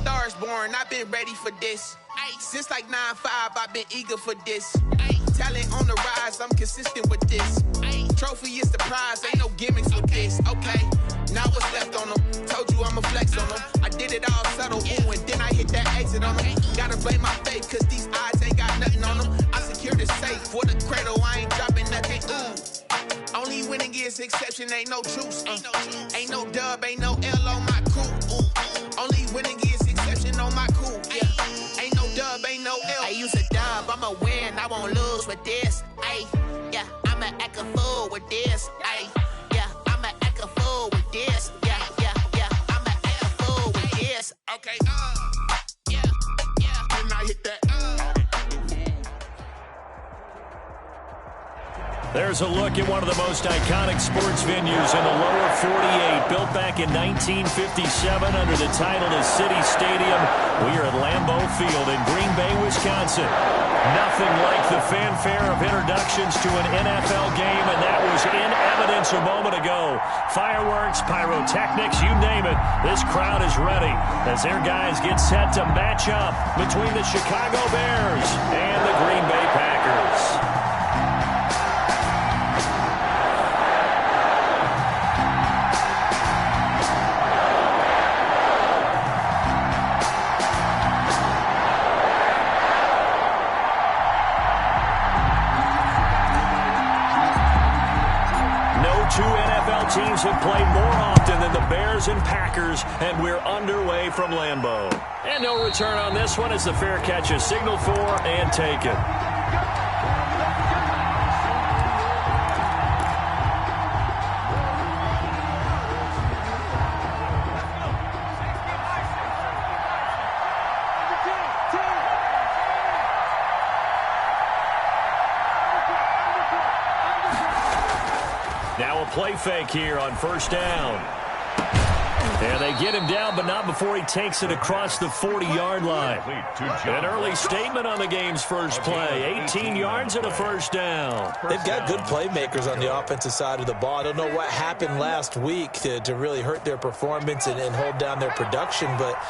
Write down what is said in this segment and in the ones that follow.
Stars born, I've been ready for this. Since like 9-5, I've been eager for this. Talent on the rise, I'm consistent with this. Trophy is the prize, ain't no gimmicks with this. Okay, now what's left on them? Told you I'ma flex on them. I did it all subtle, ooh, and then I hit that exit on them. Gotta blame my faith, cause these odds ain't got nothing on them. I secured the safe for the cradle, I ain't dropping nothing, ooh. Only winning is exception, ain't no truce. Ain't no dub, ain't no L on my crew. Ooh. Only winning is exception on my crew. Yeah. Ain't no dub, ain't no L. I use a dub, I'ma win, I won't lose with this. Ay, yeah, I'ma act a fool with this. Ay, yeah, I'ma act a fool with this. Yeah, yeah, yeah, I'ma act a fool with this. Okay, yeah, yeah. Then I hit that. There's a look at one of the most iconic sports venues in the lower 48, built back in 1957 under the title of City Stadium. We are at Lambeau Field in Green Bay, Wisconsin. Nothing like the fanfare of introductions to an NFL game, and that was in evidence a moment ago. Fireworks, pyrotechnics, you name it. This crowd is ready as their guys get set to match up between the Chicago Bears and the Green Bay Packers. Two NFL teams have played more often than the Bears and Packers, and we're underway from Lambeau. And no return on this one as the fair catch is signaled for and taken. Now a play fake here on first down. And they get him down, but not before he takes it across the 40-yard line. An early statement on the game's first play. 18 yards and a first down. They've got good playmakers on the offensive side of the ball. I don't know what happened last week to really hurt their performance and hold down their production, but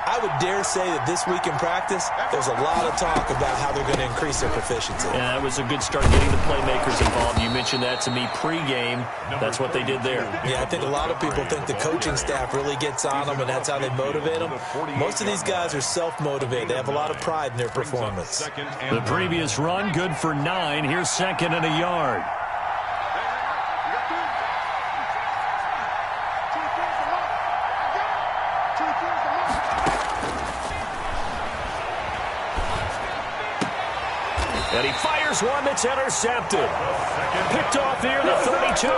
I would dare say that this week in practice, there's a lot of talk about how they're going to increase their proficiency. Yeah, that was a good start getting the playmakers involved. You mentioned that to me pregame. That's what they did there. Yeah, I think a lot of people think the coaching staff really gets on them, and that's how they motivate them. Most of these guys are self-motivated. They have a lot of pride in their performance. The previous run, good for 9. Here's second and a yard. And he fires one that's intercepted. Picked off here, the 32.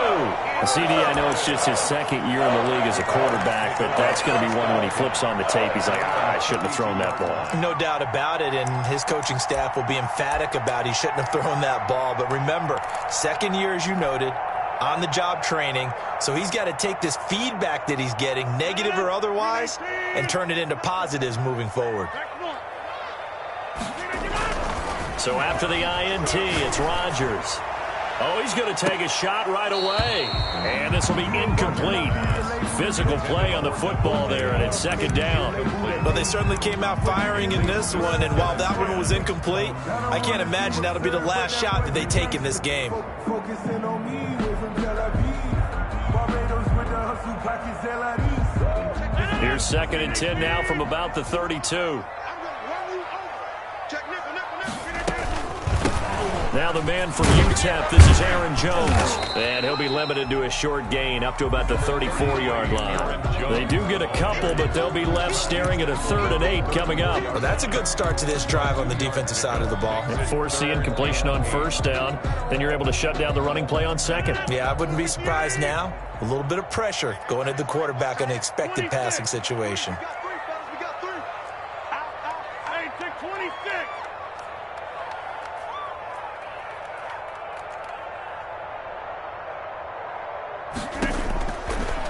CD, I know it's just his second year in the league as a quarterback, but that's going to be one when he flips on the tape. He's like, I shouldn't have thrown that ball. No doubt about it, and his coaching staff will be emphatic about he shouldn't have thrown that ball. But remember, second year, as you noted, on-the-job training, so he's got to take this feedback that he's getting, negative or otherwise, and turn it into positives moving forward. So after the INT, it's Rodgers. Oh, he's going to take a shot right away. And this will be incomplete. Physical play on the football there, and it's second down. Well, they certainly came out firing in this one, and while that one was incomplete, I can't imagine that'll be the last shot that they take in this game. Here's second and 10 now from about the 32. Now the man from UTEP, this is Aaron Jones. And he'll be limited to a short gain up to about the 34-yard line. They do get a couple, but they'll be left staring at a 3rd and 8 coming up. Well, that's a good start to this drive on the defensive side of the ball. And foreseeing completion on first down, then you're able to shut down the running play on second. Yeah, I wouldn't be surprised now. A little bit of pressure going at the quarterback in an expected passing situation.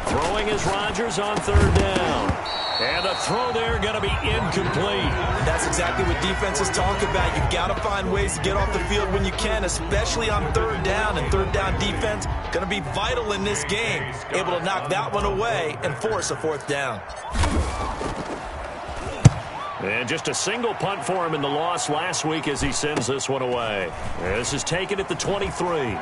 Throwing is Rodgers on 3rd down. And the throw there going to be incomplete. That's exactly what defenses talk about. You've got to find ways to get off the field when you can, especially on 3rd down. And 3rd down defense going to be vital in this game. Able to knock that one away and force a 4th down. And just a single punt for him in the loss last week as he sends this one away. This is taken at the 23.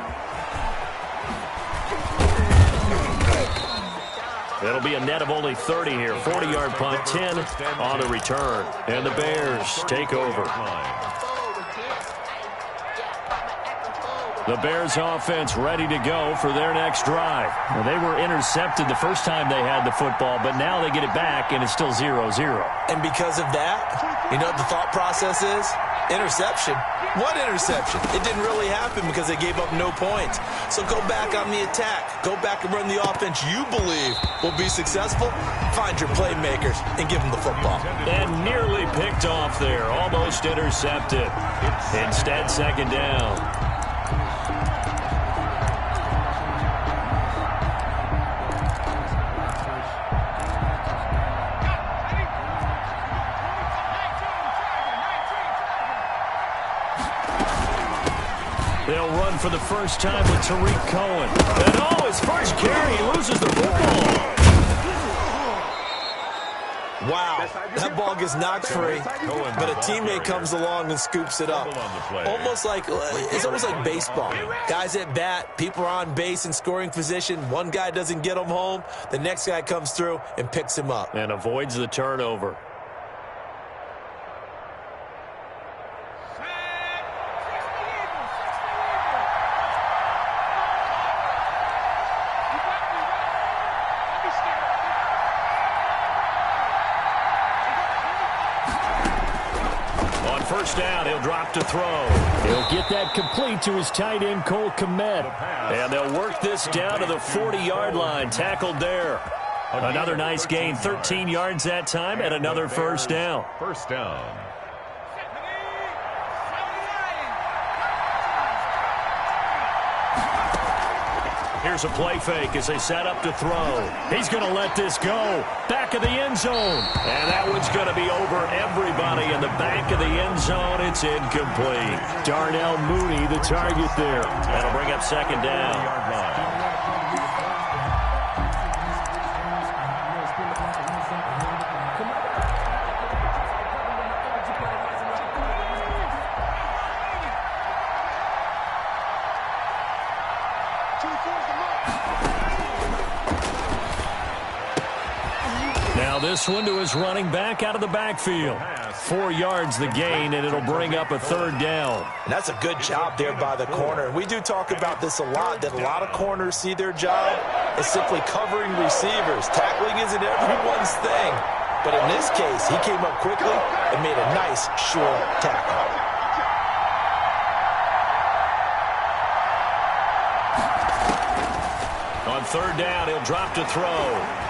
It'll be a net of only 30 here. 40-yard punt, 10 on the return. And the Bears take over. The Bears offense ready to go for their next drive. Well, they were intercepted the first time they had the football, but now they get it back, and it's still 0-0. And because of that, you know what the thought process is? Interception. What interception? It didn't really happen because they gave up no points. So go back on the attack. Go back and run the offense you believe will be successful. Find your playmakers and give them the football. And nearly picked off there. Almost intercepted. Instead, second down. They'll run for the first time with Tariq Cohen. And oh, his first carry, he loses the football. Wow, that ball gets knocked free, but a teammate comes along and scoops it up. It's almost like baseball. Guys at bat, people are on base in scoring position. One guy doesn't get him home. The next guy comes through and picks him up. And avoids the turnover. First down, he'll drop to throw. He'll get that complete to his tight end, Cole Kmet. And they'll work this down to the 40-yard line. Tackled there. Another nice gain, 13 yards that time, and another first down. First down. Here's a play fake as they set up to throw. He's going to let this go. Back of the end zone. And that one's going to be over everybody in the back of the end zone. It's incomplete. Darnell Mooney, the target there. That'll bring up second down. Now this one to his running back out of the backfield. 4 yards the gain, and it'll bring up a third down. And that's a good job there by the corner. We do talk about this a lot, that a lot of corners see their job as simply covering receivers. Tackling isn't everyone's thing. But in this case, he came up quickly and made a nice, sure tackle. On third down, he'll drop to throw.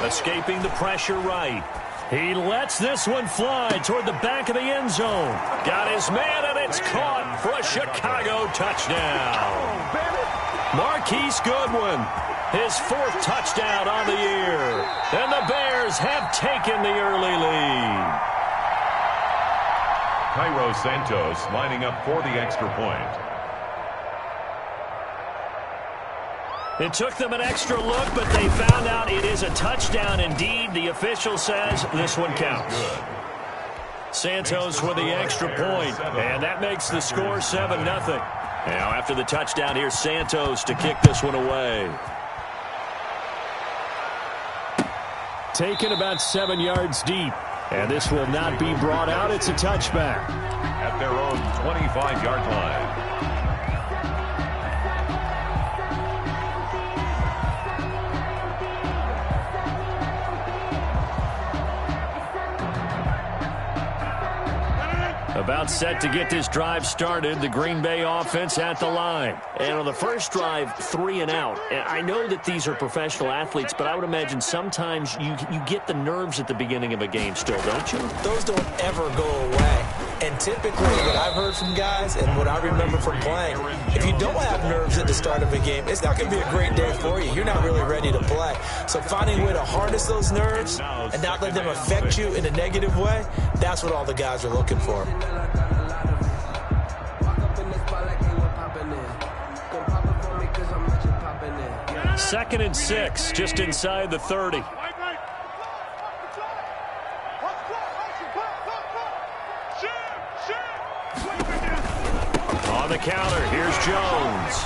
Escaping the pressure right. He lets this one fly toward the back of the end zone. Got his man, and it's caught for a Chicago touchdown. Marquise Goodwin, his fourth touchdown on the year. And the Bears have taken the early lead. Cairo Santos lining up for the extra point. It took them an extra look, but they found out it is a touchdown indeed. The official says this one counts. Santos with the extra point, and that makes the score 7-0. Now after the touchdown, here's Santos to kick this one away. Taken about 7 yards deep, and this will not be brought out. It's a touchback. At their own 25-yard line. About set to get this drive started, the Green Bay offense at the line. And on the first drive, 3 and out. And I know that these are professional athletes, but I would imagine sometimes you get the nerves at the beginning of a game still, don't you? Those don't ever go away. And typically what I've heard from guys and what I remember from playing, if you don't have nerves at the start of a game, it's not going to be a great day for you. You're not really ready to play. So finding a way to harness those nerves and not let them affect you in a negative way, that's what all the guys are looking for. Second and 6, just inside the 30. On the counter, here's Jones.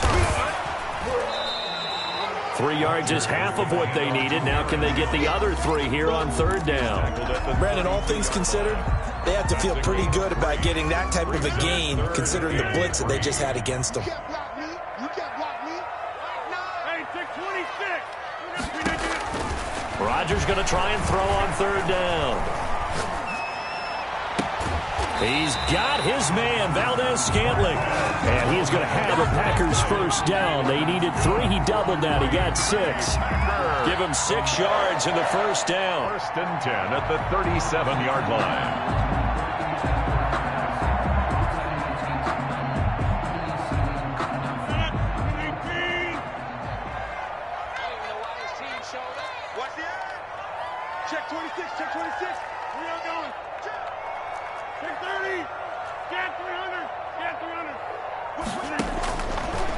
3 yards is half of what they needed. Now can they get the other 3 here on third down? Brandon, all things considered, they have to feel pretty good about getting that type of a gain, considering the blitz that they just had against them. Rodgers going to try and throw on third down. He's got his man, Valdez-Scantling. And he is going to have a Packers first down. They needed 3. He doubled that. He got 6. Give him 6 yards in the first down. First and 10 at the 37-yard line. Check 26, check 26. We are going. Check 30. Scan 300. Scan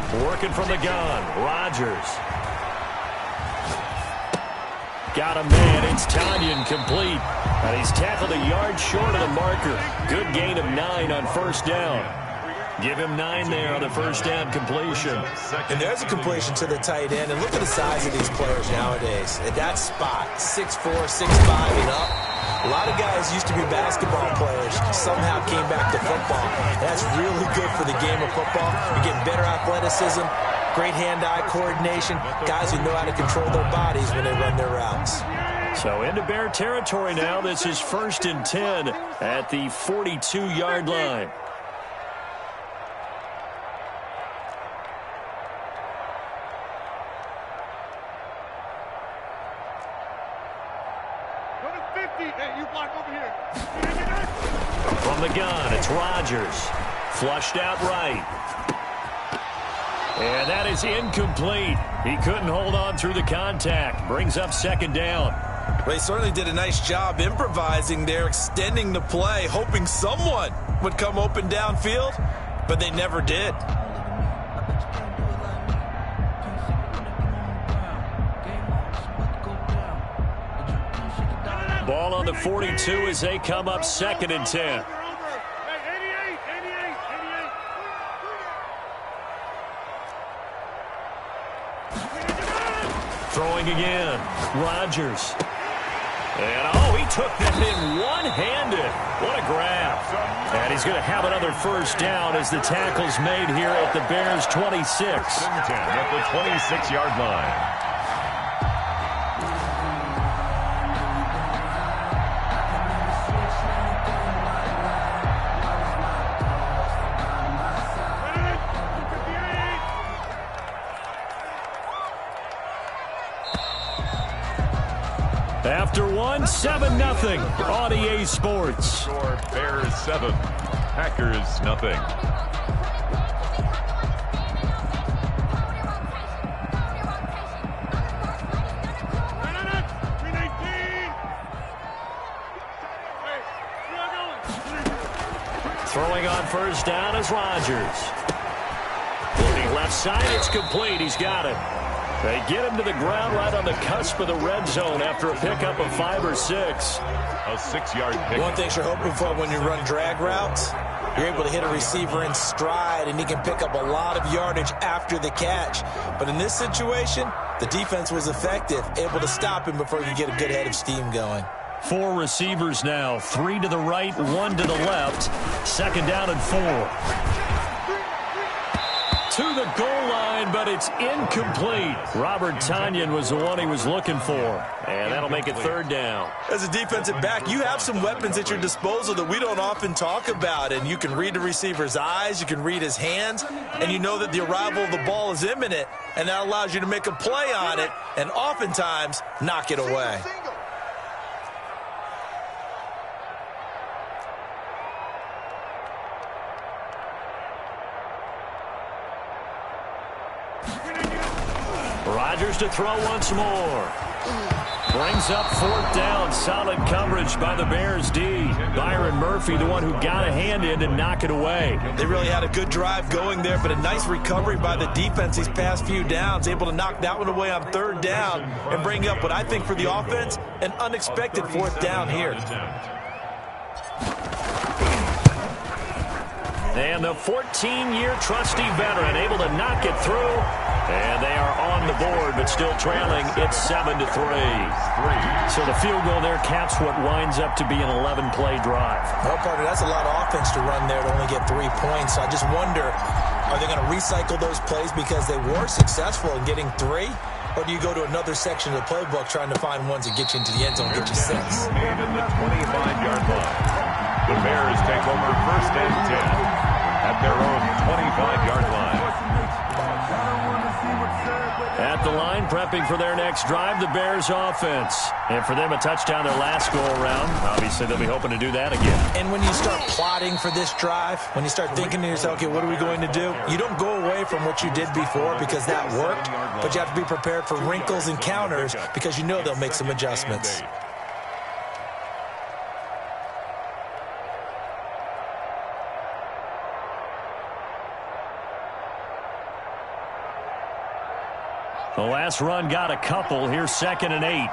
300. Working from the gun. Rodgers. Got a man. It's Tanyan complete. And he's tackled a yard short of the marker. Good gain of 9 on first down. Give him 9 there on the first down completion. And there's a completion to the tight end. And look at the size of these players nowadays. At that spot, 6'4", 6'5", and up. A lot of guys used to be basketball players, somehow came back to football. That's really good for the game of football. You're getting better athleticism, great hand-eye coordination, guys who know how to control their bodies when they run their routes. So into Bear territory now. This is first and 10 at the 42-yard line. From the gun, it's Rodgers. Flushed out right. And that is incomplete. He couldn't hold on through the contact. Brings up second down. Well, they certainly did a nice job improvising there, extending the play, hoping someone would come open downfield, but they never did. Ball on the 42 as they come up second and 10. Throwing again. Rodgers. And, he took that in one-handed. What a grab. And he's going to have another first down as the tackle's made here at the Bears' 26. 10 at the 26-yard line. After 7-0 on EA Sports. Score Bears 7, Packers nothing. Throwing on first down is Rodgers. Looking left side, it's complete. He's got it. They get him to the ground right on the cusp of the red zone after a pickup of 5 or 6. A 6-yard pick. One thing you're hoping for when you run drag routes, you're able to hit a receiver in stride, and he can pick up a lot of yardage after the catch. But in this situation, the defense was effective, able to stop him before he could get a good head of steam going. 4 receivers now, 3 to the right, 1 to the left. Second down and 4. To the goal line, but it's incomplete. Robert Tanyan was the one he was looking for, and that'll make it third down. As a defensive back, you have some weapons at your disposal that we don't often talk about, and you can read the receiver's eyes, you can read his hands, and you know that the arrival of the ball is imminent, and that allows you to make a play on it and oftentimes knock it away. Rodgers to throw once more. Brings up fourth down. Solid coverage by the Bears D. Byron Murphy, the one who got a hand in to knock it away. They really had a good drive going there, but a nice recovery by the defense these past few downs. Able to knock that one away on third down and bring up what I think for the offense, an unexpected fourth down here. And the 14-year trusty veteran able to knock it through. And they are on the board, but still trailing. It's 7-3. So the field goal there caps what winds up to be an 11-play drive. Well, partner, that's a lot of offense to run there to only get 3 points. So I just wonder, are they going to recycle those plays because they were successful in getting 3? Or do you go to another section of the playbook trying to find ones that get you into the end zone, get you 6? Made in the 25-yard line. The Bears take over 1st and 10 at their own 25-yard line. At the line, prepping for their next drive, the Bears offense. And for them, a touchdown their last go-around. Obviously, they'll be hoping to do that again. And when you start plotting for this drive, when you start thinking to yourself, okay, what are we going to do? You don't go away from what you did before because that worked, but you have to be prepared for wrinkles and counters because you know they'll make some adjustments. The last run got a couple. Here's 2nd and 8.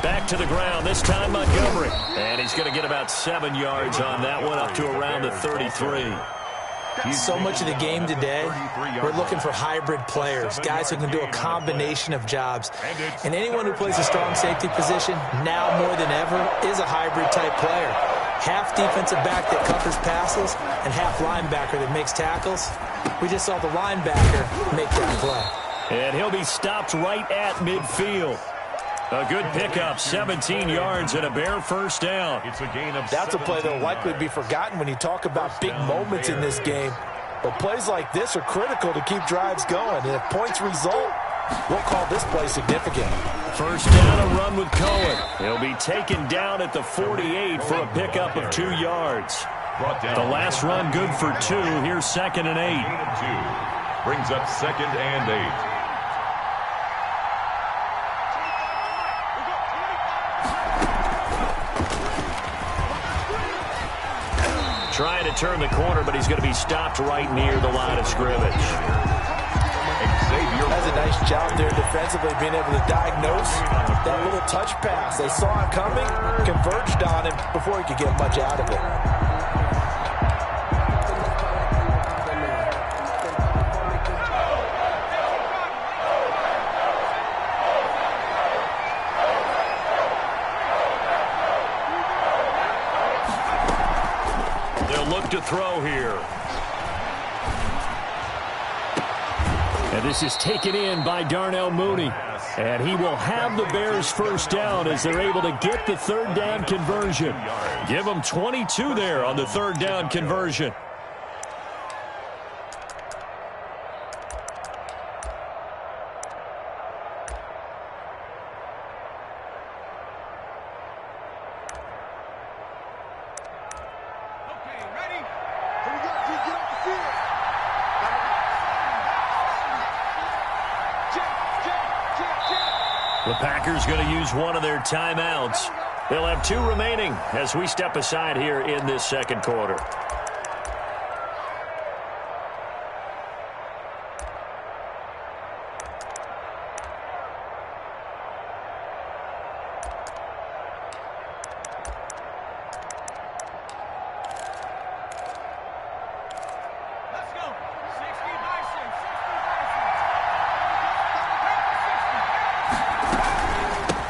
Back to the ground, this time Montgomery. And he's going to get about 7 yards on that one, up to around the 33. So much of the game today, we're looking for hybrid players, guys who can do a combination of jobs. And anyone who plays a strong safety position, now more than ever, is a hybrid-type player. Half defensive back that covers passes and half linebacker that makes tackles. We just saw the linebacker make that play. And he'll be stopped right at midfield. A good pickup, 17 yards and a Bear first down. It's a gain of That's a play that will likely be forgotten when you talk about big moments in this game. But plays like this are critical to keep drives going. And if points result, we'll call this play significant. First down, a run with Cohen. He'll be taken down at the 48 for a pickup of 2 yards. The last run good for 2. Here's 2nd and 8. Brings up 2nd and 8. Trying to turn the corner, but he's going to be stopped right near the line of scrimmage. That's a nice job there defensively, being able to diagnose that little touch pass. They saw it coming, converged on him before he could get much out of it. To throw here. And this is taken in by Darnell Mooney. And he will have the Bears first down as they're able to get the 3rd down conversion. Give them 22 there on the 3rd down conversion. The Packers going to use one of their timeouts. They'll have 2 remaining as we step aside here in this 2nd quarter.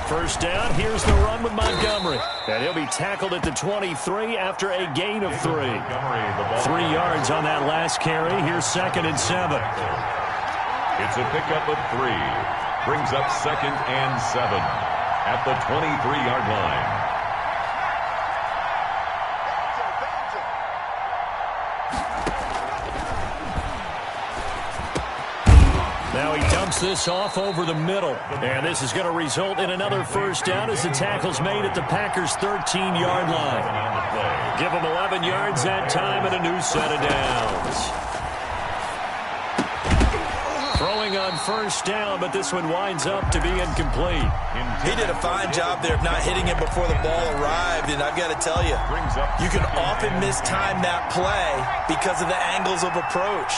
First down, here's the run with Montgomery. And he'll be tackled at the 23 after a gain of 3. 3 yards on that last carry. Here's 2nd and 7. It's a pickup of 3. Brings up 2nd and 7 at the 23-yard line. Now he dumps this off over the middle. And this is going to result in another first down as the tackle's made at the Packers' 13-yard line. Give them 11 yards that time and a new set of downs. Throwing on first down, but this one winds up to be incomplete. He did a fine job there of not hitting it before the ball arrived, and I've got to tell you, you can often mistime that play because of the angles of approach.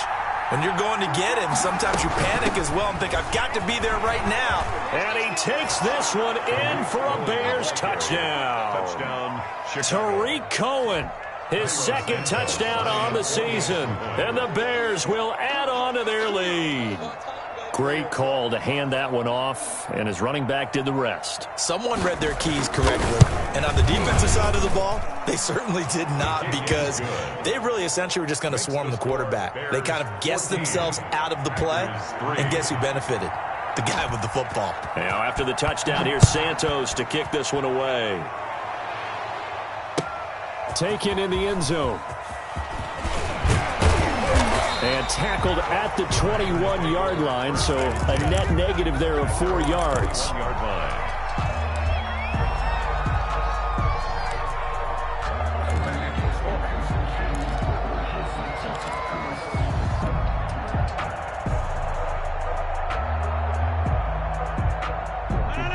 When you're going to get him, sometimes you panic as well and think, I've got to be there right now. And he takes this one in for a Bears touchdown. Tariq Cohen, his second touchdown on the season. And the Bears will add on to their lead. Great call to hand that one off, and his running back did the rest. Someone read their keys correctly. And on the defensive side of the ball, they certainly did not, because they really essentially were just going to swarm the quarterback. They kind of guessed themselves out of the play, and guess who benefited? The guy with the football. Now after the touchdown, here's Santos to kick this one away. Taken in the end zone. And tackled at the 21-yard line, so a net negative there of 4 yards.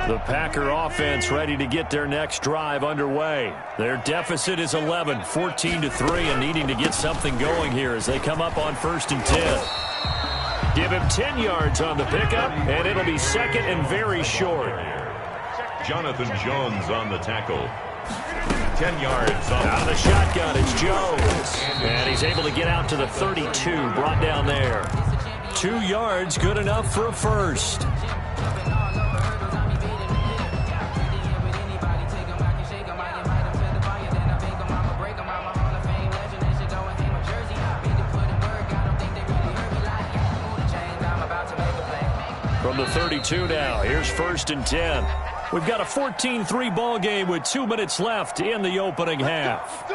The Packer offense ready to get their next drive underway. Their deficit is 11, 14-3, and needing to get something going here as they come up on 1st and 10. Give him 10 yards on the pickup, and it'll be second and very short. Jonathan Jones on the tackle. 10 yards on out of the shotgun. It's Jones, and he's able to get out to the 32, brought down there. 2 yards, good enough for a first. From the 32 now, here's 1st and 10. We've got a 14-3 ball game with 2 minutes left in the opening half.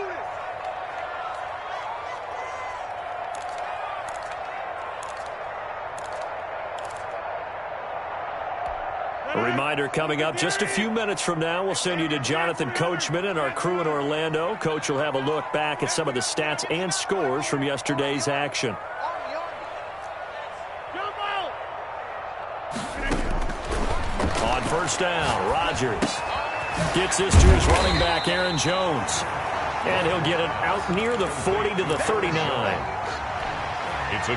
A reminder coming up just a few minutes from now, we'll send you to Jonathan Coachman and our crew in Orlando. Coach will have a look back at some of the stats and scores from yesterday's action. On 1st down, Rodgers gets this to his running back, Aaron Jones. And he'll get it out near the 40 to the 39.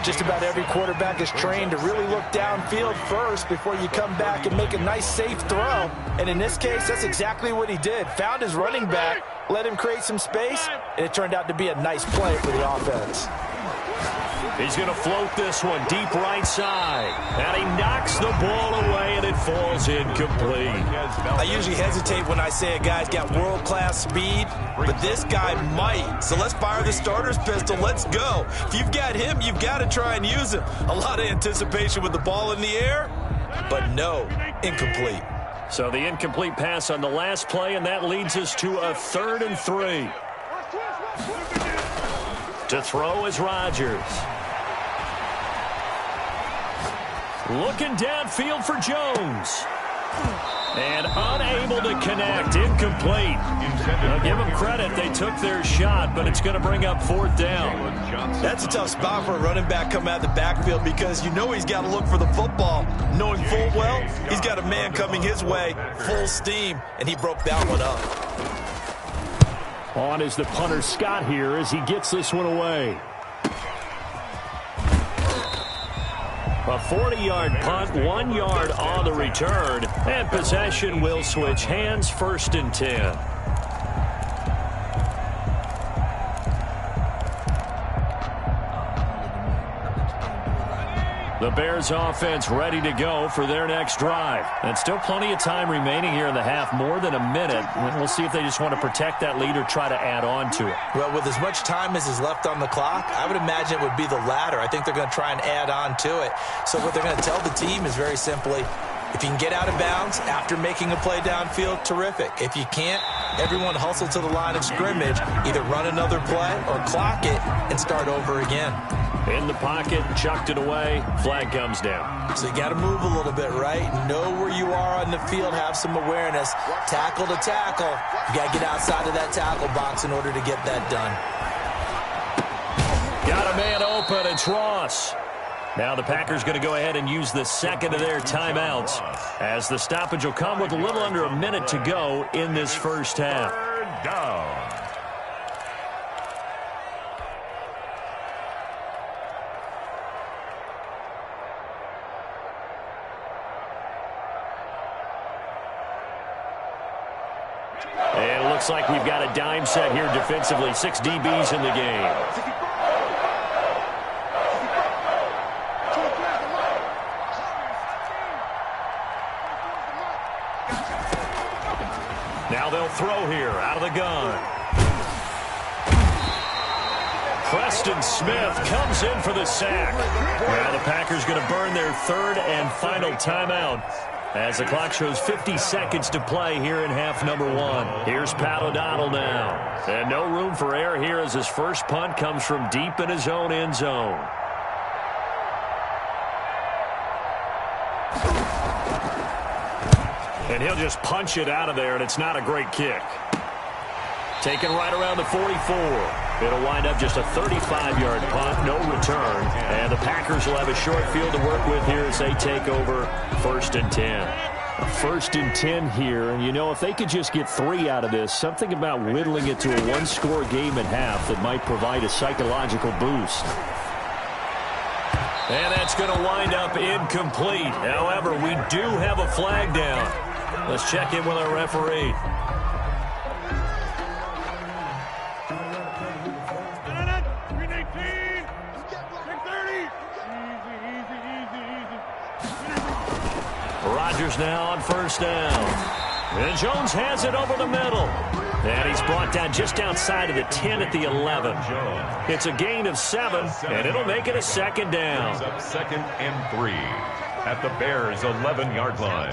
Just about every quarterback is trained to really look downfield first before you come back and make a nice, safe throw. And in this case, that's exactly what he did. Found his running back, let him create some space, and it turned out to be a nice play for the offense. He's going to float this one deep right side. And he knocks the ball away, and it falls incomplete. I usually hesitate when I say a guy's got world-class speed, but this guy might. So let's fire the starter's pistol. Let's go. If you've got him, you've got to try and use him. A lot of anticipation with the ball in the air, but no, incomplete. So the incomplete pass on the last play, and that leads us to a 3rd and 3. To throw is Rodgers. Looking downfield for Jones. And unable to connect. Incomplete. I'll give them credit. They took their shot, but it's going to bring up 4th down. That's a tough spot for a running back coming out of the backfield, because you know he's got to look for the football, knowing full well he's got a man coming his way, full steam, and he broke that one up. On is the punter Scott here as he gets this one away. A 40-yard punt, 1 yard on the return, and possession will switch hands, 1st and 10. The Bears offense ready to go for their next drive. And still plenty of time remaining here in the half, more than a minute. We'll see if they just want to protect that lead or try to add on to it. Well, with as much time as is left on the clock, I would imagine it would be the latter. I think they're going to try and add on to it. So what they're going to tell the team is very simply, if you can get out of bounds after making a play downfield, terrific. If you can't, everyone hustle to the line of scrimmage, either run another play or clock it and start over again. In the pocket, chucked it away, flag comes down. So you got to move a little bit, right? Know where you are on the field, have some awareness. Tackle to tackle. You got to get outside of that tackle box in order to get that done. Got a man open, it's Ross. Now the Packers going to go ahead and use the second of their timeouts, as the stoppage will come with a little under a minute to go in this first half. 3rd down. And it looks like we've got a dime set here defensively. 6 DBs in the game. Now they'll throw here out of the gun. Preston Smith comes in for the sack. Now the Packers going to burn their third and final timeout as the clock shows 50 seconds to play here in half number 1. Here's Pat O'Donnell now. And no room for error here as his first punt comes from deep in his own end zone. And he'll just punch it out of there, and it's not a great kick. Taken right around the 44. It'll wind up just a 35-yard punt, no return. And the Packers will have a short field to work with here as they take over 1st and 10. First and 10 here, and you know, if they could just get 3 out of this, something about whittling it to a one-score game at half that might provide a psychological boost. And that's going to wind up incomplete. However, we do have a flag down. Let's check in with our referee. Rodgers now on first down. And Jones has it over the middle. And he's brought down just outside of the 10 at the 11. It's a gain of 7, and it'll make it a second down. Up 2nd and 3 at the Bears' 11-yard line.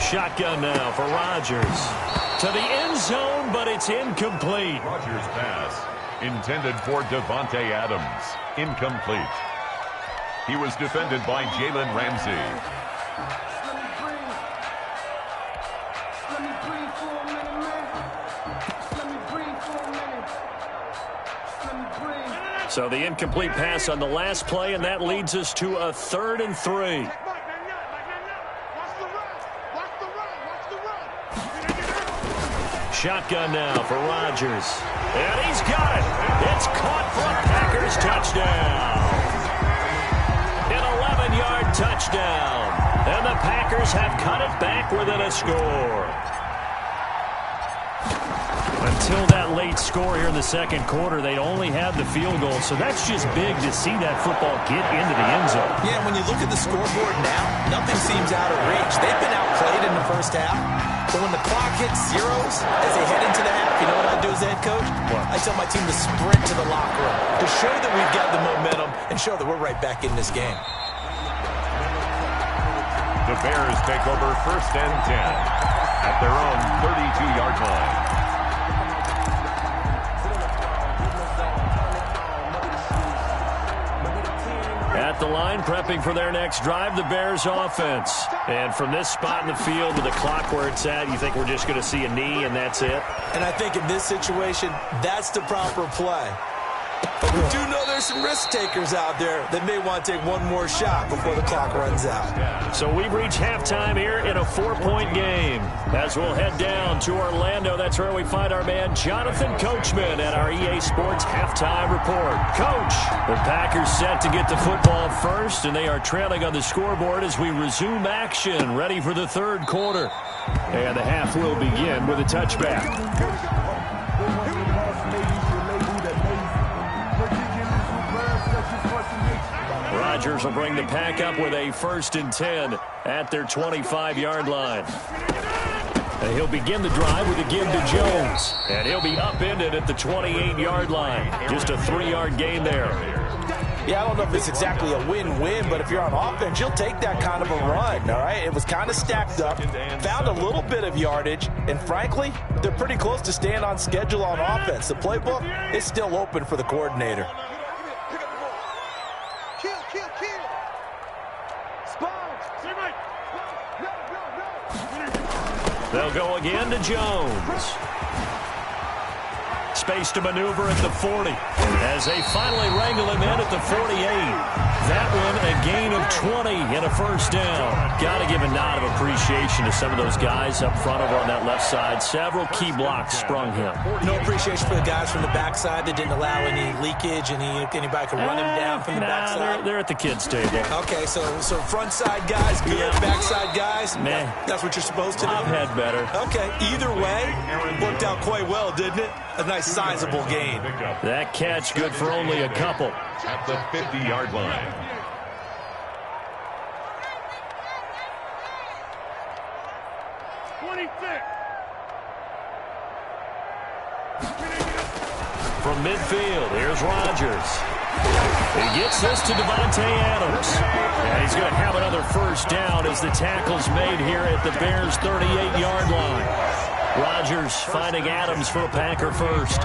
Shotgun now for Rodgers. To the end zone, but it's incomplete. Rodgers' pass intended for Devontae Adams. Incomplete. He was defended by Jalen Ramsey. So the incomplete pass on the last play, and that leads us to a 3rd and 3. Shotgun now for Rodgers. And he's got it. It's caught for a Packers touchdown. An 11-yard touchdown. And the Packers have cut it back within a score. Until that late score here in the second quarter, they only had the field goal. So that's just big to see that football get into the end zone. Yeah, when you look at the scoreboard now, nothing seems out of reach. They've been outplayed in the first half. But when the clock hits zeros as they head into the half, you know what I do as the head coach? What? I tell my team to sprint to the locker room to show that we've got the momentum and show that we're right back in this game. The Bears take over 1st and 10 at their own 32-yard line. At the line, prepping for their next drive, the Bears offense. And from this spot in the field with the clock where it's at, you think we're just going to see a knee and that's it? And I think in this situation, that's the proper play. But we do know there's some risk takers out there that may want to take one more shot before the clock runs out. So we've reached halftime here in a 4-point game. As we'll head down to Orlando, that's where we find our man Jonathan Coachman at our EA Sports Halftime Report. Coach, the Packers set to get the football first, and they are trailing on the scoreboard as we resume action, ready for the third quarter. And the half will begin with a touchback. Rodgers will bring the Pack up with a 1st and 10 at their 25-yard line. And he'll begin the drive with a give to Jones. And he'll be upended at the 28-yard line. Just a 3-yard gain there. Yeah, I don't know if it's exactly a win-win, but if you're on offense, you'll take that kind of a run, all right? It was kind of stacked up, found a little bit of yardage, and frankly, they're pretty close to staying on schedule on offense. The playbook is still open for the coordinator. They'll go again to Jones. Space to maneuver at the 40 as they finally wrangle him in at the 48. That one a gain of 20 and a first down. Got to give a nod of appreciation to some of those guys up front over on that left side. Several key blocks sprung him. No appreciation for the guys from the backside that didn't allow any leakage, anybody could run him down from the backside. They're at the kids' table. Okay, so front side guys good, Yeah. backside guys, Meh. That's what you're supposed to do. I've had better. Okay, either way, worked out quite well, didn't it? A nice sizable gain. That catch good for only a couple. At the 50-yard line. From midfield, here's Rodgers. He gets this to Devontae Adams. And he's going to have another first down as the tackle's made here at the Bears' 38-yard line. Rodgers finding Adams for a Packer first.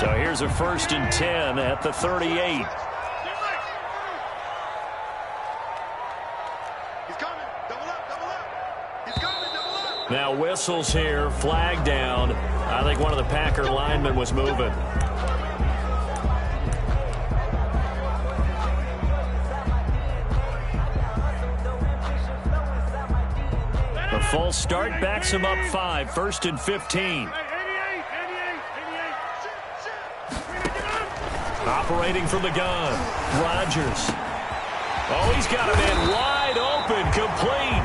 So here's a 1st and 10 at the 38. Now whistles here, flag down. I think one of the Packer linemen was moving. A false start backs him up 5, 1st and 15. Operating from the gun, Rodgers. Oh, he's got a man wide open, complete.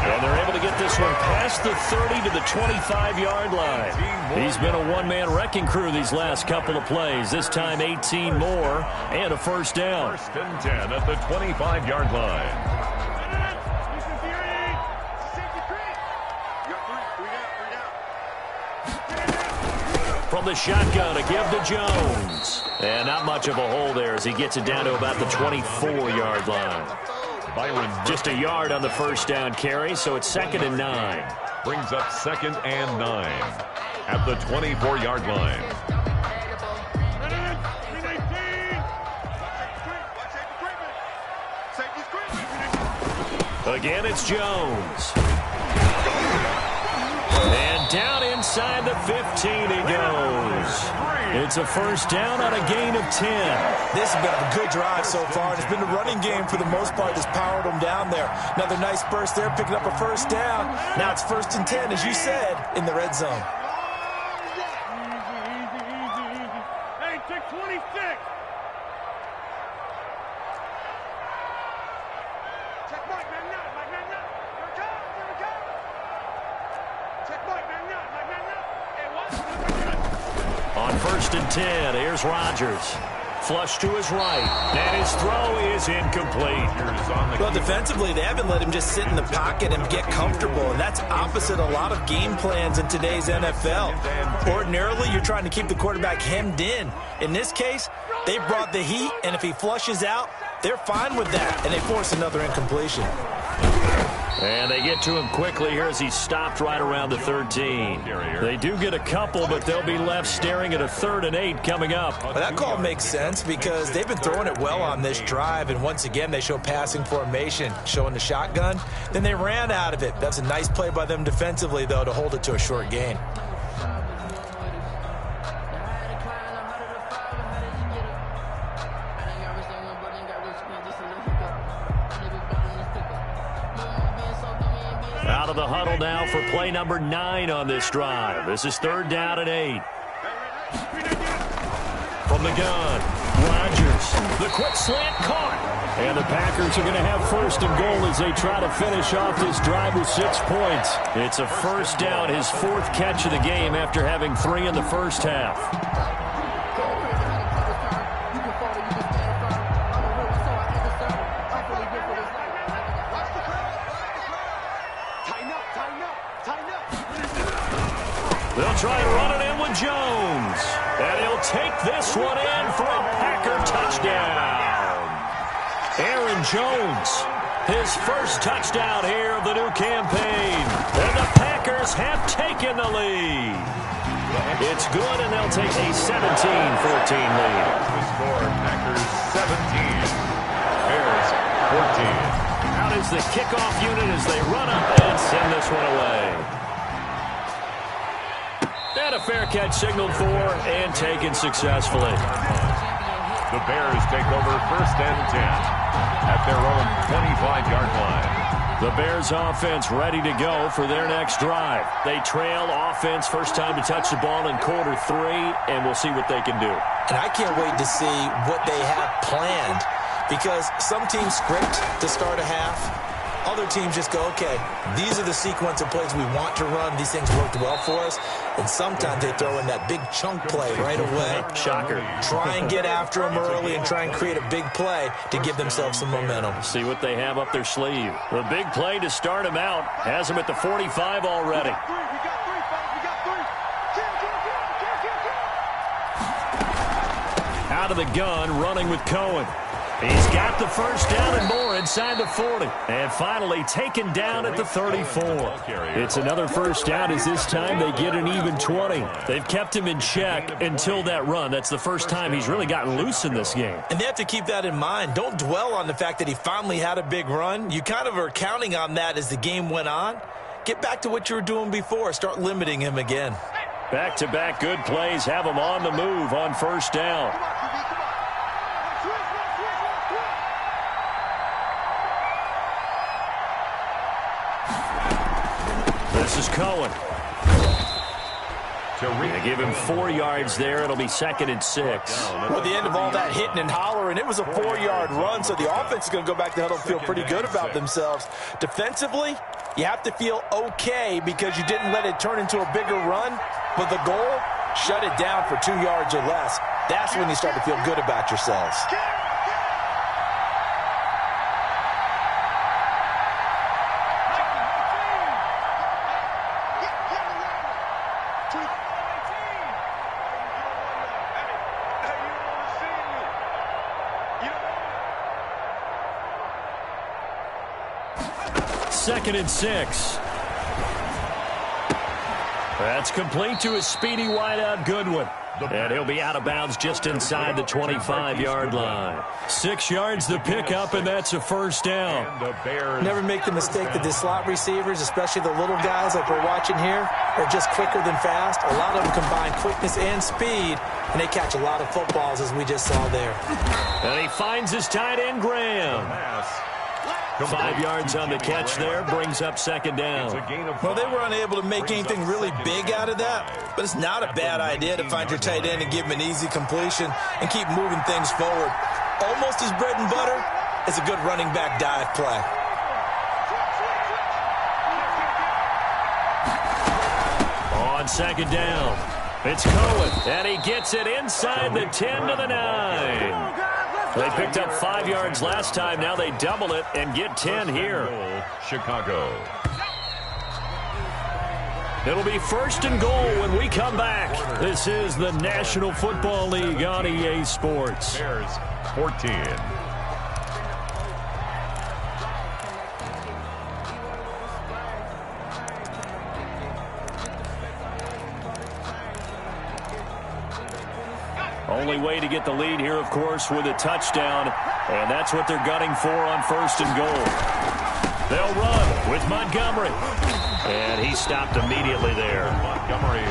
And they're able to get this one past the 30 to the 25-yard line. He's been a one-man wrecking crew these last couple of plays. This time 18 more and a first down. 1st and 10 at the 25-yard line. From the shotgun, a give to Jones. And not much of a hole there as he gets it down to about the 24-yard line. Just a yard on the first down carry, so it's 2nd and 9. Brings up 2nd and 9 at the 24-yard line. Again, it's Jones. And down inside the 15 he goes. It's a first down on a gain of 10. This has been a good drive so far, and it's been the running game for the most part that's powered them down there. Another nice burst there, picking up a first down. Now it's 1st and 10, as you said, in the red zone. Easy. Hey, check 26. Check Mike, man, not. Here it comes. Check Mike, man, not. Hey, what? On 1st and 10, here's Rodgers. Flush to his right, and his throw is incomplete. Well, defensively, they haven't let him just sit in the pocket and get comfortable, and that's opposite a lot of game plans in today's NFL. Ordinarily, you're trying to keep the quarterback hemmed in. In this case, they brought the heat, and if he flushes out, they're fine with that, and they force another incompletion. And they get to him quickly here as he's stopped right around the 13. They do get a couple, but they'll be left staring at a 3rd and 8 coming up. Well, that call makes sense because they've been throwing it well on this drive, and once again they show passing formation, showing the shotgun. Then they ran out of it. That's a nice play by them defensively, though, to hold it to a short gain. Out of the huddle now for play number 9 on this drive. This is 3rd down and 8. From the gun, Rodgers. The quick slant caught. And the Packers are going to have 1st and goal as they try to finish off this drive with 6 points. It's a first down, his 4th catch of the game after having 3 in the first half. They'll try to run it in with Jones. And he'll take this one in for a Packer touchdown. Aaron Jones, his first touchdown here of the new campaign. And the Packers have taken the lead. It's good, and they'll take a 17-14 lead. The score, Packers 17, Bears 14. Out is the kickoff unit as they run up and send this one away. And a fair catch signaled for and taken successfully. The Bears take over 1st and 10 at their own 25-yard line. The Bears offense ready to go for their next drive. They trail offense first time to touch the ball in quarter 3, and we'll see what they can do. And I can't wait to see what they have planned, because some teams script to start a half. Other teams just go, okay, these are the sequence of plays we want to run. These things worked well for us. And sometimes they throw in that big chunk play right away. Shocker. Try and get after them early and try and create a big play to give themselves some momentum. See what they have up their sleeve. The big play to start him out has him at the 45 already. Out of the gun, running with Cohen. He's got the first down and more inside the 40. And finally taken down at the 34. It's another first down as this time they get an even 20. They've kept him in check until that run. That's the first time he's really gotten loose in this game. And they have to keep that in mind. Don't dwell on the fact that he finally had a big run. You kind of are counting on that as the game went on. Get back to what you were doing before. Start limiting him again. Back-to-back good plays have him on the move on first down. This is Cohen. They give him 4 yards there. It'll be 2nd and 6. Well, at the end of all that hitting and hollering, it was a 4-yard run, so the offense is going to go back to the huddle and feel pretty good about themselves. Defensively, you have to feel okay because you didn't let it turn into a bigger run, but the goal, shut it down for 2 yards or less. That's when you start to feel good about yourselves. Second and 6. That's complete to a speedy wideout Goodwin. And he'll be out of bounds just inside the 25-yard line. 6 yards the pickup, and that's a first down. Never make the mistake that the slot receivers, especially the little guys like we're watching here, are just quicker than fast. A lot of them combine quickness and speed, and they catch a lot of footballs, as we just saw there. And he finds his tight end, Graham. 5 yards on the catch there, brings up second down. Well, they were unable to make anything really big out of that, but it's not a bad idea to find your tight end and give him an easy completion and keep moving things forward. Almost as bread and butter as a good running back dive play. On second down, it's Cohen, and he gets it inside the 10 to the 9. They picked up 5 yards last time. Now they double it and get 10 here. Chicago. It'll be 1st and goal when we come back. This is the National Football League on EA Sports. Bears 14. Only way to get the lead here, of course, with a touchdown, and that's what they're gunning for on 1st and goal. They'll run with Montgomery, and he stopped immediately there.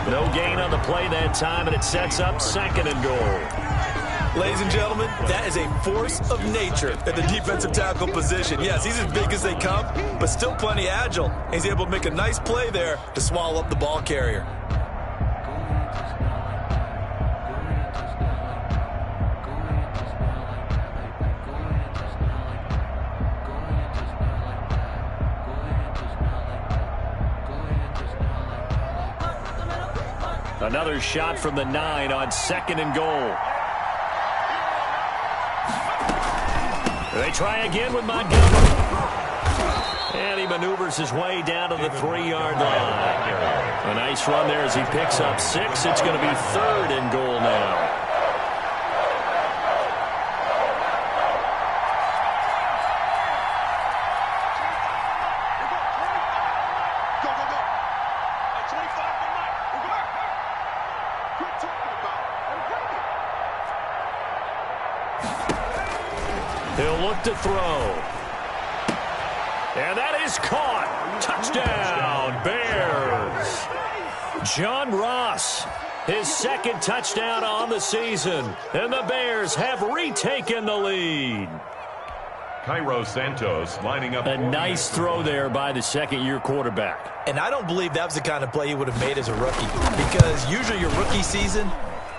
No gain on the play that time, and it sets up 2nd and goal. Ladies and gentlemen, that is a force of nature at the defensive tackle position. Yes, he's as big as they come, but still plenty agile. He's able to make a nice play there to swallow up the ball carrier. Another shot from the 9 on 2nd and goal. They try again with Montgomery. And he maneuvers his way down to the 3-yard line. A nice run there as he picks up 6. It's going to be 3rd and goal now. He'll look to throw. And that is caught. Touchdown, Bears. John Ross, his second touchdown on the season, and the Bears have retaken the lead. Cairo Santos lining up. A nice throw there by the second-year quarterback. And I don't believe that was the kind of play he would have made as a rookie, because usually your rookie season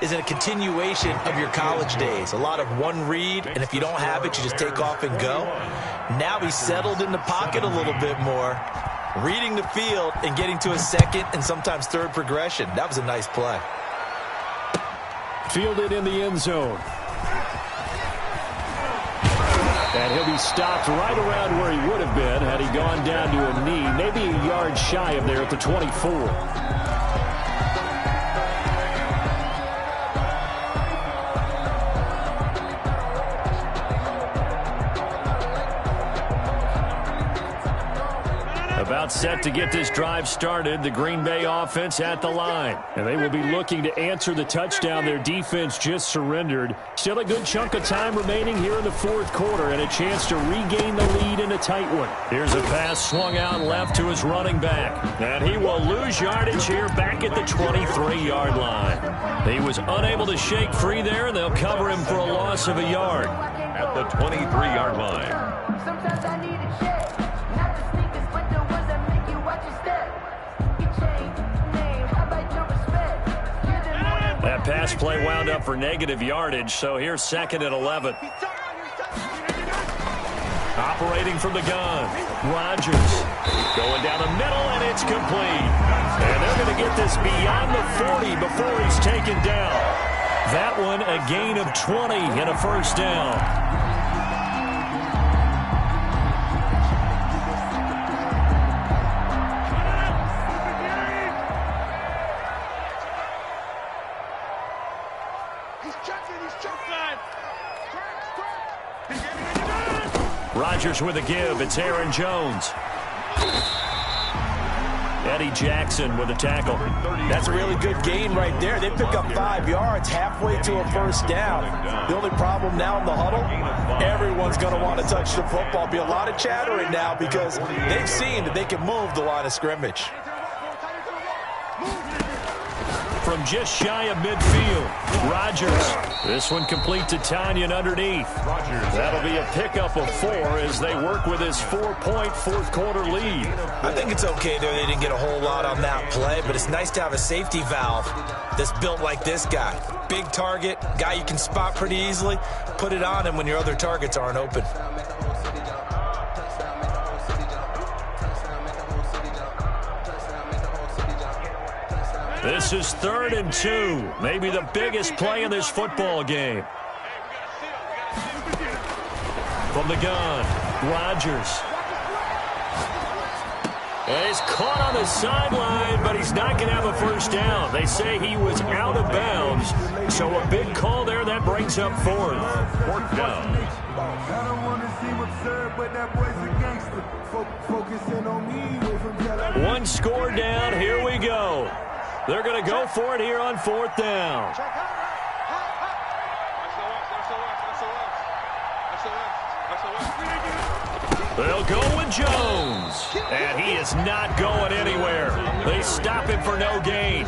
is a continuation of your college days. A lot of one read, and if you don't have it, you just take off and go. Now he's settled in the pocket a little bit more, reading the field and getting to a second and sometimes third progression. That was a nice play. Fielded in the end zone. And he'll be stopped right around where he would have been had he gone down to a knee, maybe a yard shy of there at the 24. About set to get this drive started, the Green Bay offense at the line. And they will be looking to answer the touchdown their defense just surrendered. Still a good chunk of time remaining here in the fourth quarter and a chance to regain the lead in a tight one. Here's a pass swung out left to his running back. And he will lose yardage here back at the 23-yard line. He was unable to shake free there, and they'll cover him for a loss of a yard. At the 23-yard line. Sometimes I need a check. Not the sneakers, but the ones that make you watch your step. Your chain, name, how about your respect? That pass play wound up for negative yardage, so here's second and 11. Operating from the gun, Rodgers going down the middle, and it's complete. And they're going to get this beyond the 40 before he's taken down. That one a gain of 20 and a first down. Rodgers with a give. It's Aaron Jones. Eddie Jackson with a tackle. That's a really good gain right there. They pick up 5 yards halfway to a first down. The only problem now in the huddle, everyone's going to want to touch the football. Be a lot of chattering now because they've seen that they can move the line of scrimmage. From just shy of midfield, Rodgers. This one complete to Tanyan underneath. That'll be a pickup of 4 as they work with his 4-point fourth-quarter lead. I think it's okay there. They didn't get a whole lot on that play, but it's nice to have a safety valve that's built like this guy. Big target, guy you can spot pretty easily. Put it on him when your other targets aren't open. This is 3rd and 2, maybe the biggest play in this football game. From the gun, Rodgers. And he's caught on the sideline, but he's not going to have a first down. They say he was out of bounds, so a big call there that brings up 4th. 4th down. One score down, here we go. They're going to go for it here on 4th down. They'll go with Jones. And he is not going anywhere. They stop him for no gain.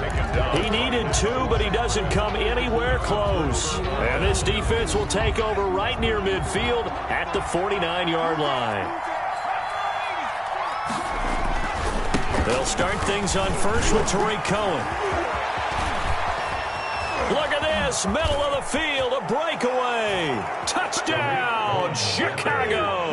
He needed 2, but he doesn't come anywhere close. And this defense will take over right near midfield at the 49-yard line. They'll start things on first with Tariq Cohen. Look at this, middle of the field, a breakaway. Touchdown, Chicago.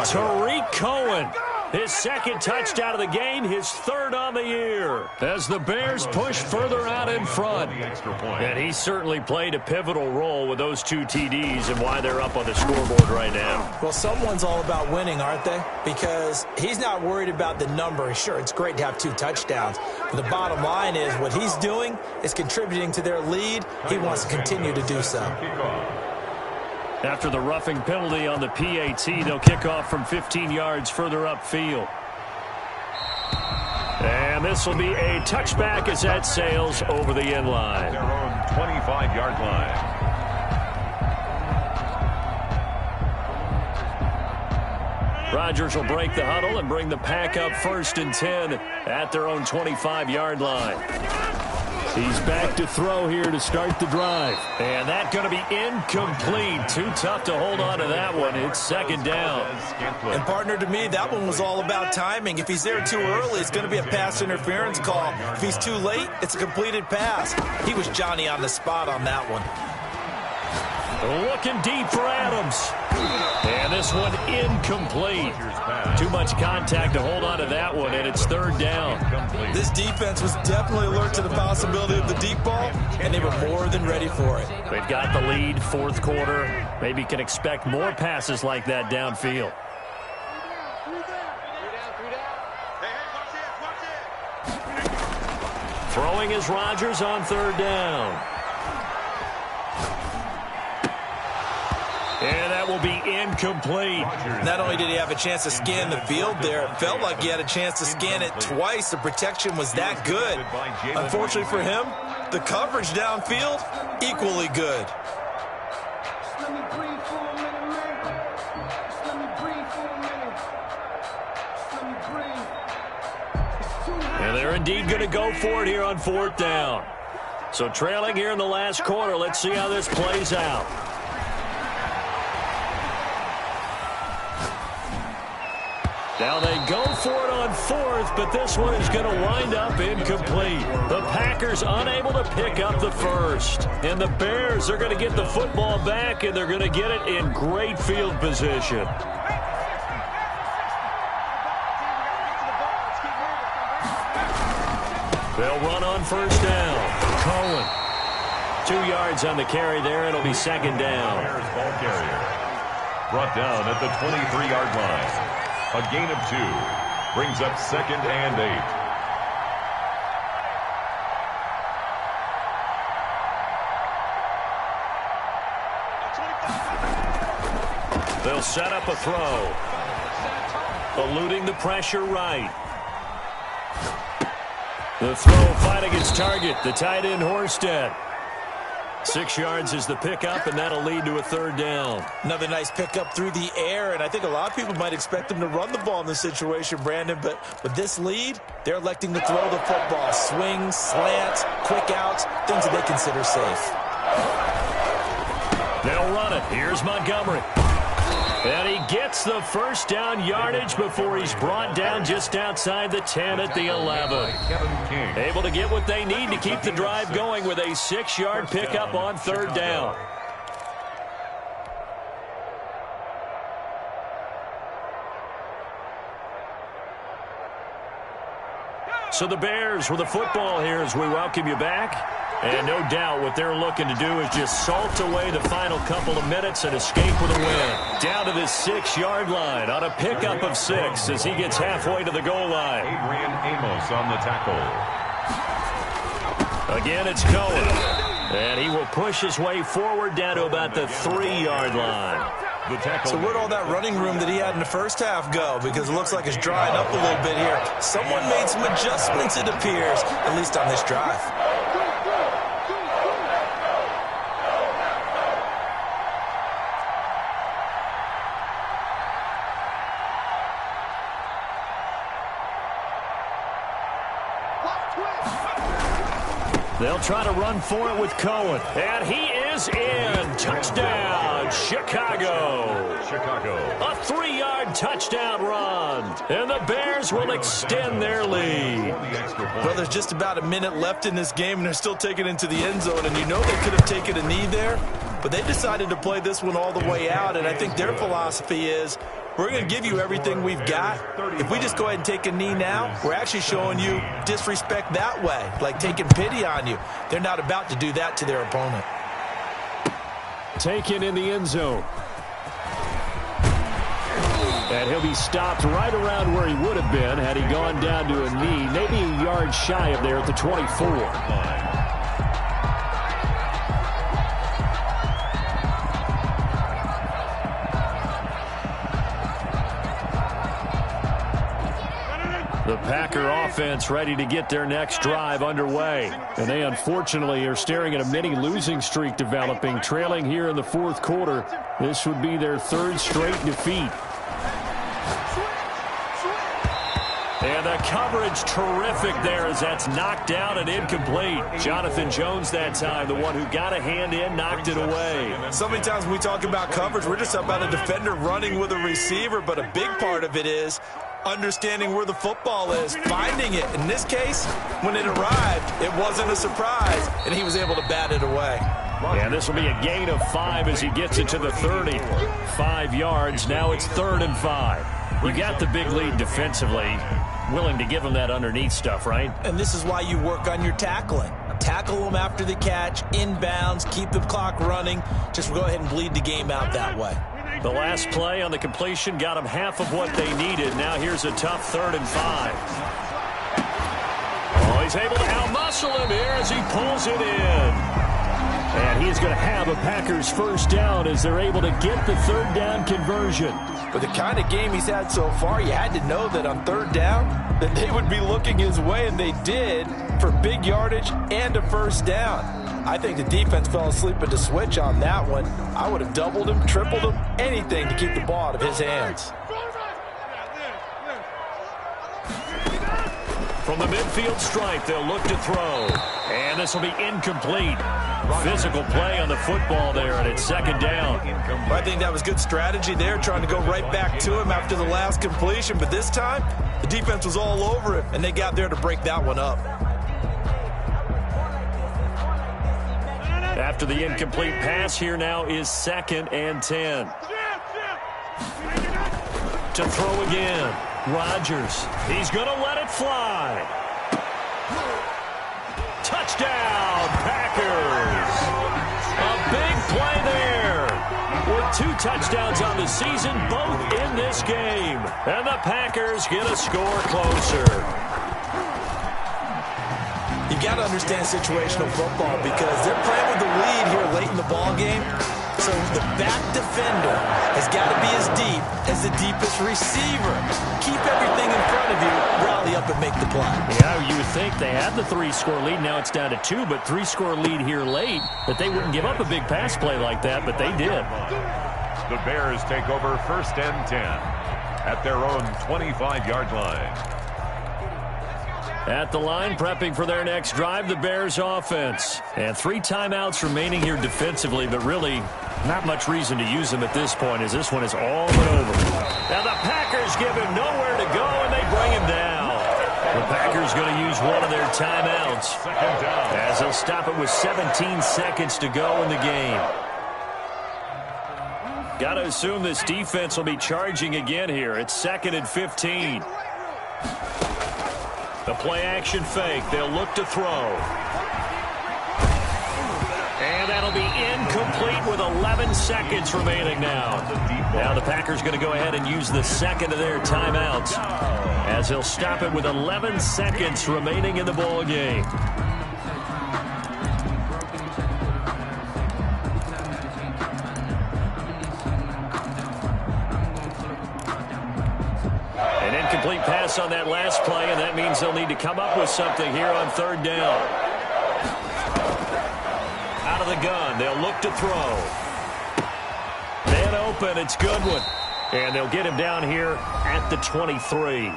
Tariq Cohen, his second touchdown of the game, his 3rd on the year. As the Bears push further out in front. And he certainly played a pivotal role with those 2 TDs and why they're up on the scoreboard right now. Well, someone's all about winning, aren't they? Because he's not worried about the number. Sure, it's great to have 2 touchdowns. But the bottom line is what he's doing is contributing to their lead. He wants to continue to do so. After the roughing penalty on the PAT, they'll kick off from 15 yards further upfield. And this will be a touchback as that sails over the end line. Their own 25-yard line. Rodgers will break the huddle and bring the Pack up 1st and 10 at their own 25-yard line. He's back to throw here to start the drive. And that's going to be incomplete. Too tough to hold on to that one. It's 2nd down. And partner, to me, that one was all about timing. If he's there too early, it's going to be a pass interference call. If he's too late, it's a completed pass. He was Johnny on the spot on that one. Looking deep for Adams. And this one incomplete. Too much contact to hold on to that one, and it's 3rd down. This defense was definitely alert to the possibility of the deep ball, and they were more than ready for it. They've got the lead, 4th quarter. Maybe can expect more passes like that downfield. Throwing is Rodgers on 3rd down. And that will be incomplete. Not only did he have a chance to scan the field there, it felt like he had a chance to scan it twice. The protection was that good. Unfortunately for him, the coverage downfield, equally good. And they're indeed going to go for it here on 4th down. So trailing here in the last quarter, let's see how this plays out. Now they go for it on 4th, but this one is going to wind up incomplete. The Packers unable to pick up the first. And the Bears are going to get the football back, and they're going to get it in great field position. They'll run on 1st down. Cohen. 2 yards on the carry there. It'll be 2nd down. Bears ball carrier. Brought down at the 23-yard line. A gain of 2 brings up 2nd and 8. They'll set up a throw. Eluding the pressure right. The throw fighting its target, the tight end Horsted. 6 yards is the pickup, and that'll lead to a 3rd down. Another nice pickup through the air, and I think a lot of people might expect them to run the ball in this situation, Brandon, but with this lead, they're electing to throw the football. Swings, slants, quick outs, things that they consider safe. They'll run it. Here's Montgomery. And he gets the 1st down yardage before he's brought down just outside the 10 at the 11. Able to get what they need to keep the drive going with a 6-yard pickup on 3rd down. So the Bears with the football here as we welcome you back. And no doubt what they're looking to do is just salt away the final couple of minutes and escape with a win. Down to the 6-yard line on a pickup of 6 as he gets halfway to the goal line. Adrian Amos on the tackle. Again, it's Cohen. And he will push his way forward down to about the 3-yard line. So where'd all that running room that he had in the first half go? Because it looks like it's drying up a little bit here. Someone made some adjustments, it appears, at least on this drive. They'll try to run for it with Cohen. And he is in. Touchdown, Chicago. A 3-yard touchdown run. And the Bears will extend their lead. Well, there's just about a minute left in this game, and they're still taking it into the end zone. And you know they could have taken a knee there, but they decided to play this one all the way out. And I think their philosophy is, we're going to give you everything we've got. If we just go ahead and take a knee now, we're actually showing you disrespect that way, like taking pity on you. They're not about to do that to their opponent. Taken in the end zone. And he'll be stopped right around where he would have been had he gone down to a knee, maybe a yard shy of there at the 24. The Packer offense ready to get their next drive underway. And they unfortunately are staring at a mini losing streak developing, trailing here in the 4th quarter. This would be their 3rd straight defeat. And the coverage terrific there as that's knocked down and incomplete. Jonathan Jones that time, the one who got a hand in, knocked it away. So many times when we talk about coverage, we're just about a defender running with a receiver, but a big part of it is understanding where the football is, finding it. In this case, when it arrived, it wasn't a surprise, and he was able to bat it away. And this will be a gain of 5 as he gets it to the 30. 5 yards. Now it's 3rd and 5. You got the big lead defensively. Willing to give him that underneath stuff, right? And this is why you work on your tackling. Tackle them after the catch, inbounds, keep the clock running. Just go ahead and bleed the game out that way. The last play on the completion got him half of what they needed. Now here's a tough 3rd and 5. Oh, he's able to outmuscle him here as he pulls it in. And he's going to have a Packers first down as they're able to get the 3rd down conversion. But the kind of game he's had so far, you had to know that on 3rd down that they would be looking his way, and they did, for big yardage and a first down. I think the defense fell asleep at the switch on that one. I would have doubled him, tripled him, anything to keep the ball out of his hands. From the midfield stripe, they'll look to throw. And this will be incomplete. Physical play on the football there, and it's 2nd down. I think that was good strategy there, trying to go right back to him after the last completion. But this time, the defense was all over it, and they got there to break that one up. After the incomplete pass, here now is 2nd and 10. To throw again. Rodgers. He's going to let it fly. Touchdown, Packers. A big play there. With 2 touchdowns on the season, both in this game. And the Packers get a score closer. You got to understand situational football because they're playing with the lead here late in the ball game. So the back defender has got to be as deep as the deepest receiver. Keep everything in front of you, rally up and make the play. Yeah, you would think they had the 3-score lead. Now it's down to 2, but 3-score lead here late, that they wouldn't give up a big pass play like that, but they did. The Bears take over 1st and 10 at their own 25-yard line. At the line, prepping for their next drive, the Bears offense. And 3 timeouts remaining here defensively, but really not much reason to use them at this point as this one is all but over. Now the Packers give him nowhere to go, and they bring him down. The Packers going to use one of their timeouts as they'll stop it with 17 seconds to go in the game. Got to assume this defense will be charging again here. It's 2nd and 15. The play-action fake. They'll look to throw. And that'll be incomplete with 11 seconds remaining now. Now the Packers going to go ahead and use the 2nd of their timeouts as they'll stop it with 11 seconds remaining in the ball game. An incomplete pass on that last play, and that means they'll need to come up with something here on 3rd down. Out of the gun, they'll look to throw. Man open, it's Goodwin. And they'll get him down here at the 23.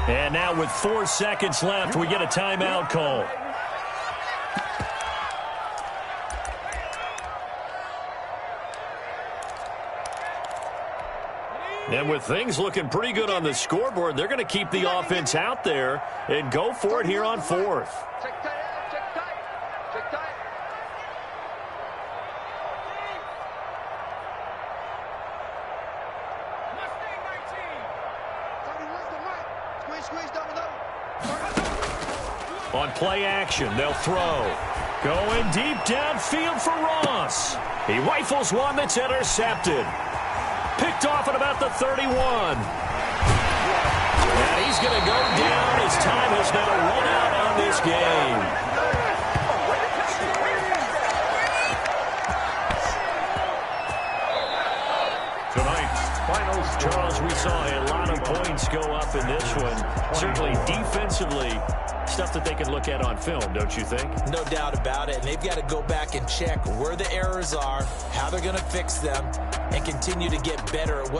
And now with 4 seconds left, we get a timeout call. And with things looking pretty good on the scoreboard, they're going to keep the offense out there and go for it here on 4th. Check tight, check tight, check tight. Squeeze, double. On play action, they'll throw. Going deep downfield for Ross. He rifles one that's intercepted. Picked off at about the 31. And he's going to go down. His time has now run out on this game. Tonight's final score. Charles, we saw a lot of points go up in this one. Certainly defensively, stuff that they can look at on film, don't you think? No doubt about it. And they've got to go back and check where the errors are, how they're going to fix them, and continue to get better at what